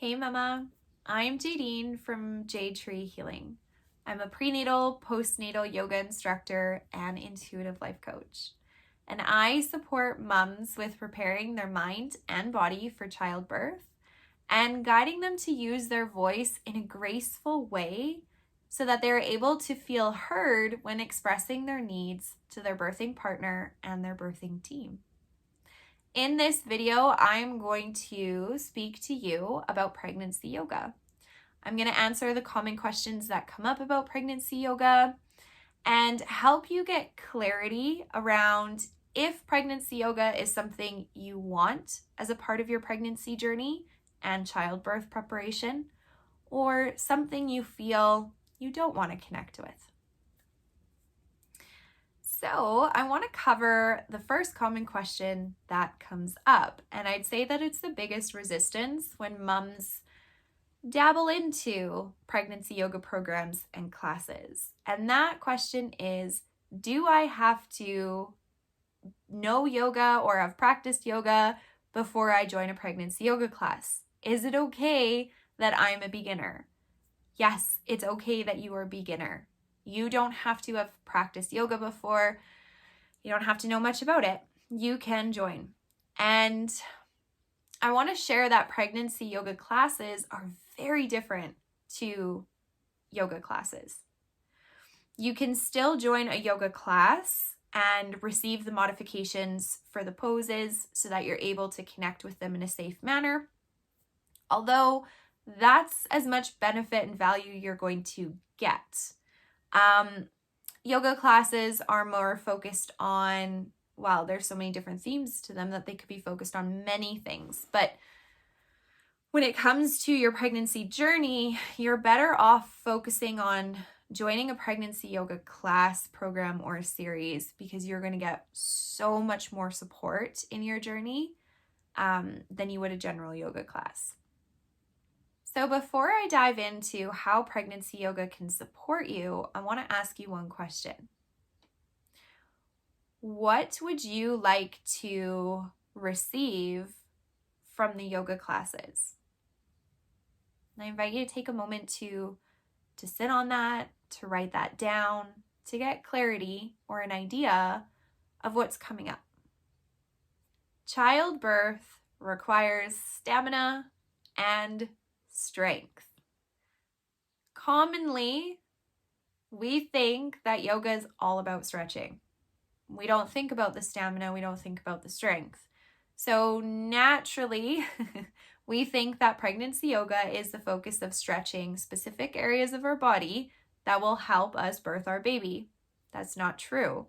Hey Mama, I'm Jadine from Jade Tree Healing. I'm a prenatal, postnatal yoga instructor and intuitive life coach. And I support moms with preparing their mind and body for childbirth and guiding them to use their voice in a graceful way so that they're able to feel heard when expressing their needs to their birthing partner and their birthing team. In this video, I'm going to speak to you about pregnancy yoga. I'm going to answer the common questions that come up about pregnancy yoga and help you get clarity around if pregnancy yoga is something you want as a part of your pregnancy journey and childbirth preparation, or something you feel you don't want to connect with. So I want to cover the first common question that comes up, and I'd say that it's the biggest resistance when moms dabble into pregnancy yoga programs and classes. And that question is, do I have to know yoga or have practiced yoga before I join a pregnancy yoga class? Is it okay that I'm a beginner? Yes, it's okay that you are a beginner. You don't have to have practiced yoga before. You don't have to know much about it. You can join. And I want to share that pregnancy yoga classes are very different to yoga classes. You can still join a yoga class and receive the modifications for the poses so that you're able to connect with them in a safe manner. Although that's as much benefit and value you're going to get. Yoga classes are more focused on, well, there's so many different themes to them that they could be focused on many things. But when it comes to your pregnancy journey, you're better off focusing on joining a pregnancy yoga class, program, or series because you're going to get so much more support in your journey than you would a general yoga class. So before I dive into how pregnancy yoga can support you, I want to ask you one question. What would you like to receive from the yoga classes? And I invite you to take a moment to sit on that, to write that down, to get clarity or an idea of what's coming up. Childbirth requires stamina and strength. Commonly, we think that yoga is all about stretching. We don't think about the stamina, we don't think about the strength. So naturally, we think that pregnancy yoga is the focus of stretching specific areas of our body that will help us birth our baby. That's not true.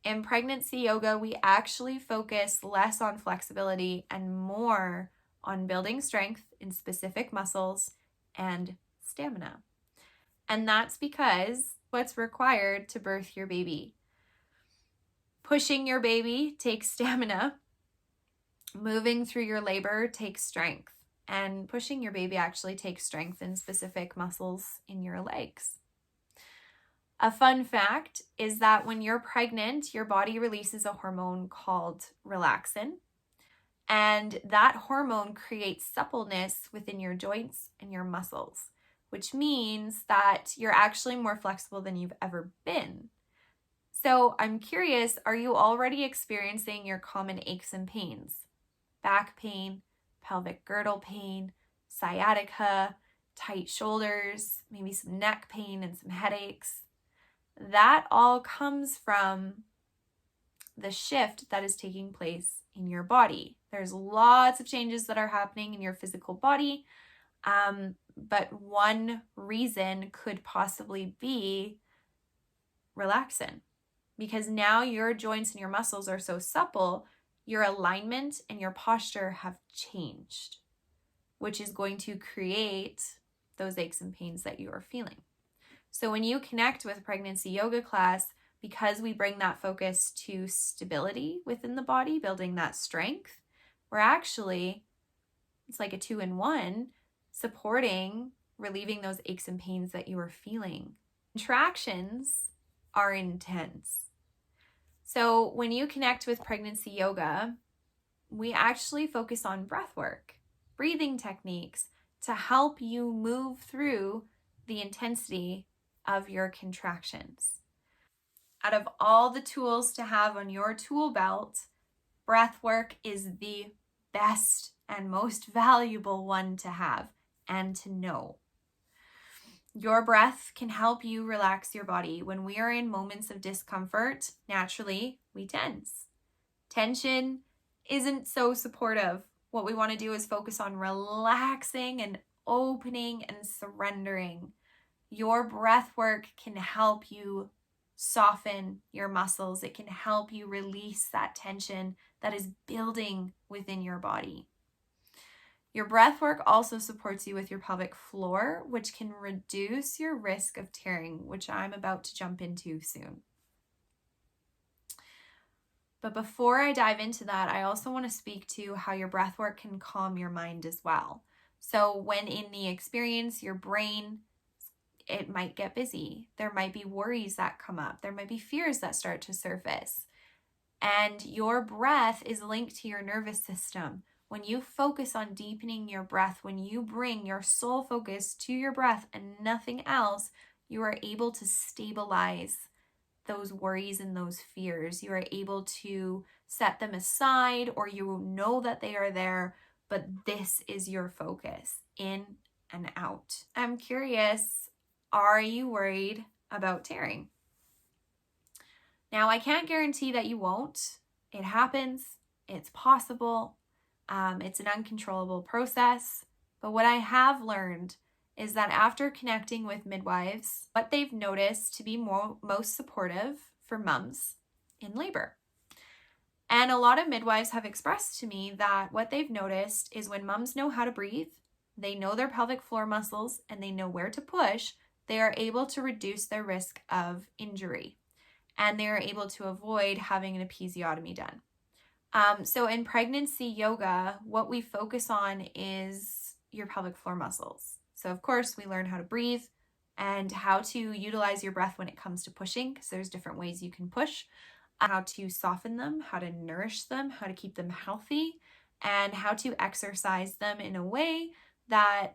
In pregnancy yoga, we actually focus less on flexibility and more on building strength in specific muscles and stamina. And that's because what's required to birth your baby. Pushing your baby takes stamina. Moving through your labor takes strength. And pushing your baby actually takes strength in specific muscles in your legs. A fun fact is that when you're pregnant, your body releases a hormone called relaxin. And that hormone creates suppleness within your joints and your muscles, which means that you're actually more flexible than you've ever been. So I'm curious, are you already experiencing your common aches and pains? Back pain, pelvic girdle pain, sciatica, tight shoulders, maybe some neck pain and some headaches. That all comes from the shift that is taking place in your body. There's lots of changes that are happening in your physical body, but one reason could possibly be relaxin, because now your joints and your muscles are so supple, your alignment and your posture have changed, which is going to create those aches and pains that you are feeling. So when you connect with pregnancy yoga class, because we bring that focus to stability within the body, building that strength, we're actually, it's like a 2-in-1, supporting, relieving those aches and pains that you are feeling. Contractions are intense. So when you connect with pregnancy yoga, we actually focus on breathwork, breathing techniques to help you move through the intensity of your contractions. Out of all the tools to have on your tool belt, breathwork is the best and most valuable one to have and to know. Your breath can help you relax your body. When we are in moments of discomfort, naturally, we tense. Tension isn't so supportive. What we want to do is focus on relaxing and opening and surrendering. Your breath work can help you soften your muscles. It can help you release that tension that is building within your body. Your breath work also supports you with your pelvic floor, which can reduce your risk of tearing, which I'm about to jump into soon. But before I dive into that, I also want to speak to how your breath work can calm your mind as well. So when in the experience, your brain, it might get busy. There might be worries that come up. There might be fears that start to surface. And your breath is linked to your nervous system. When you focus on deepening your breath, when you bring your sole focus to your breath and nothing else, you are able to stabilize those worries and those fears. You are able to set them aside, or you know that they are there, but this is your focus, in and out. I'm curious, are you worried about tearing? Now, I can't guarantee that you won't. It happens. It's possible. It's an uncontrollable process. But what I have learned is that after connecting with midwives, what they've noticed to be most supportive for moms in labor. And a lot of midwives have expressed to me that what they've noticed is when moms know how to breathe, they know their pelvic floor muscles, and they know where to push, they are able to reduce their risk of injury. And they are able to avoid having an episiotomy done. So in pregnancy yoga, what we focus on is your pelvic floor muscles. So of course, we learn how to breathe and how to utilize your breath when it comes to pushing, because there's different ways you can push, how to soften them, how to nourish them, how to keep them healthy, and how to exercise them in a way that,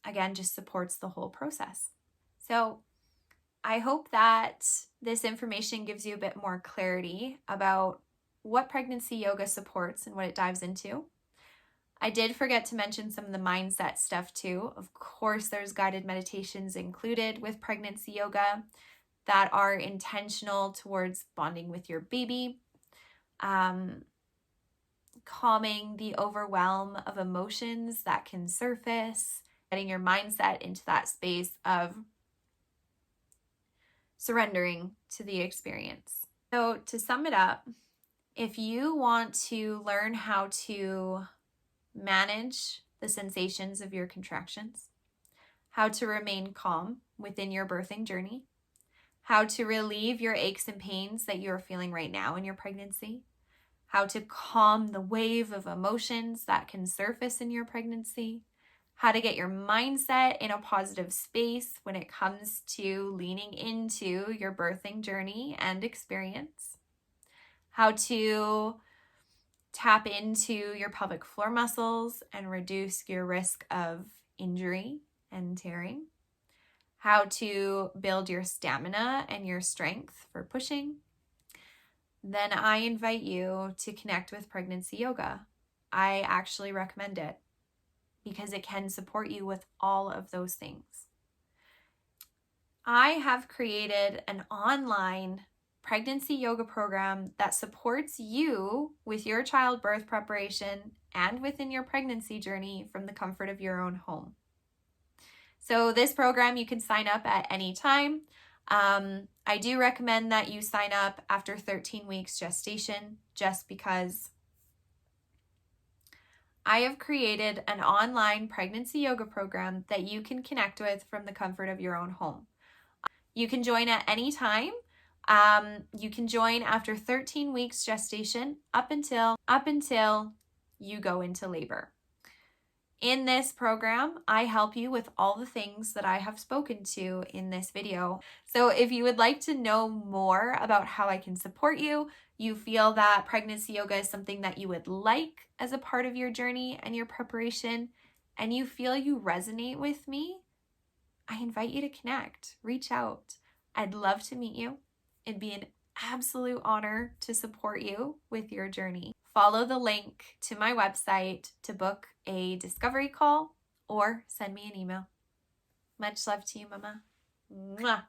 again, just supports the whole process. So I hope that this information gives you a bit more clarity about what pregnancy yoga supports and what it dives into. I did forget to mention some of the mindset stuff too. Of course, there's guided meditations included with pregnancy yoga that are intentional towards bonding with your baby, calming the overwhelm of emotions that can surface, getting your mindset into that space of surrendering to the experience. So to sum it up, if you want to learn how to manage the sensations of your contractions, how to remain calm within your birthing journey, how to relieve your aches and pains that you're feeling right now in your pregnancy, how to calm the wave of emotions that can surface in your pregnancy, how to get your mindset in a positive space when it comes to leaning into your birthing journey and experience, how to tap into your pelvic floor muscles and reduce your risk of injury and tearing, how to build your stamina and your strength for pushing, then I invite you to connect with pregnancy yoga. I actually recommend it because it can support you with all of those things. I have created an online pregnancy yoga program that supports you with your childbirth preparation and within your pregnancy journey from the comfort of your own home. So this program, you can sign up at any time. I do recommend that you sign up after 13 weeks gestation, just because I have created an online pregnancy yoga program that you can connect with from the comfort of your own home. You can join at any time. You can join after 13 weeks gestation up until you go into labor. In this program, I help you with all the things that I have spoken to in this video. So if you would like to know more about how I can support you, you feel that pregnancy yoga is something that you would like as a part of your journey and your preparation, and you feel you resonate with me, I invite you to connect, reach out. I'd love to meet you. It'd be an absolute honor to support you with your journey. Follow the link to my website to book a discovery call or send me an email. Much love to you, Mama. Mwah.